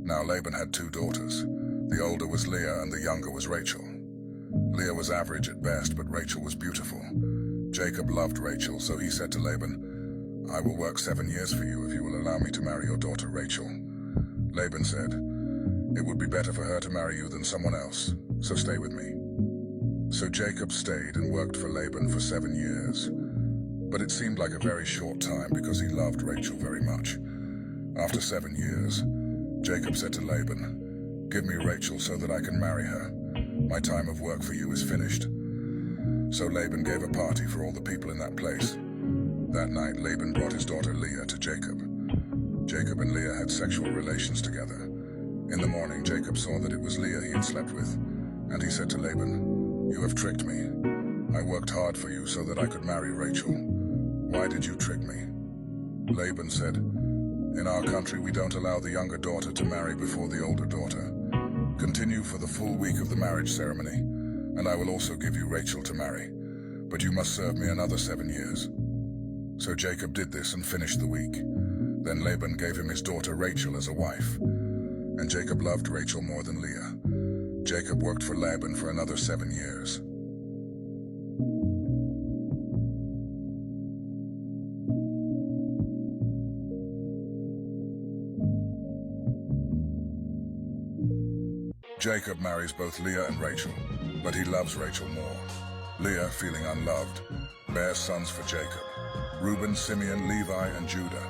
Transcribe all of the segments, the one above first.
Now Laban had two daughters. The older was Leah and the younger was Rachel. Leah was average at best, but Rachel was beautiful. Jacob loved Rachel, so he said to Laban, "I will work 7 years for you if you will allow me to marry your daughter Rachel." Laban said, "It would be better for her to marry you than someone else, so stay with me." So Jacob stayed and worked for Laban for 7 years. But it seemed like a very short time because he loved Rachel very much. After 7 years, Jacob said to Laban, "Give me Rachel so that I can marry her. My time of work for you is finished." So Laban gave a party for all the people in that place. That night, Laban brought his daughter Leah to Jacob. Jacob and Leah had sexual relations together. In the morning, Jacob saw that it was Leah he had slept with, and he said to Laban, "You have tricked me. I worked hard for you so that I could marry Rachel. Why did you trick me?" Laban said, "In our country, we don't allow the younger daughter to marry before the older daughter. Continue for the full week of the marriage ceremony, and I will also give you Rachel to marry. But you must serve me another 7 years." So Jacob did this and finished the week. Then Laban gave him his daughter Rachel as a wife. And Jacob loved Rachel more than Leah. Jacob worked for Laban for another 7 years. Jacob marries both Leah and Rachel, but he loves Rachel more. Leah, feeling unloved, bears sons for Jacob: Reuben, Simeon, Levi, and Judah.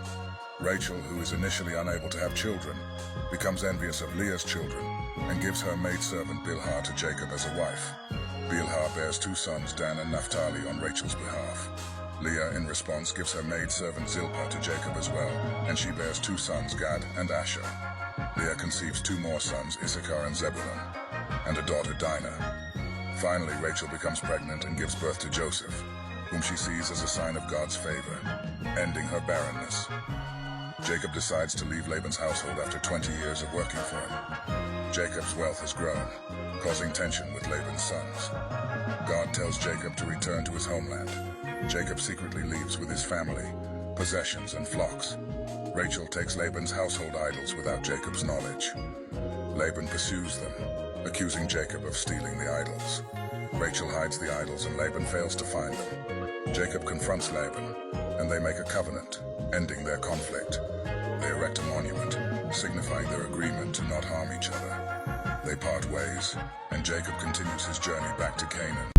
Rachel, who is initially unable to have children, becomes envious of Leah's children and gives her maidservant Bilhah to Jacob as a wife. Bilhah bears 2 sons, Dan and Naphtali, on Rachel's behalf. Leah, in response, gives her maidservant Zilpah to Jacob as well, and she bears 2 sons, Gad and Asher. Leah conceives 2 more sons, Issachar and Zebulun, and a daughter, Dinah. Finally, Rachel becomes pregnant and gives birth to Joseph, whom she sees as a sign of God's favor, ending her barrenness. Jacob decides to leave Laban's household after 20 years of working for him. Jacob's wealth has grown, causing tension with Laban's sons. God tells Jacob to return to his homeland. Jacob secretly leaves with his family, possessions, and flocks. Rachel takes Laban's household idols without Jacob's knowledge. Laban pursues them, accusing Jacob of stealing the idols. Rachel hides the idols and Laban fails to find them. Jacob confronts Laban, and they make a covenant, ending their conflict. They erect a monument, signifying their agreement to not harm each other. They part ways, and Jacob continues his journey back to Canaan.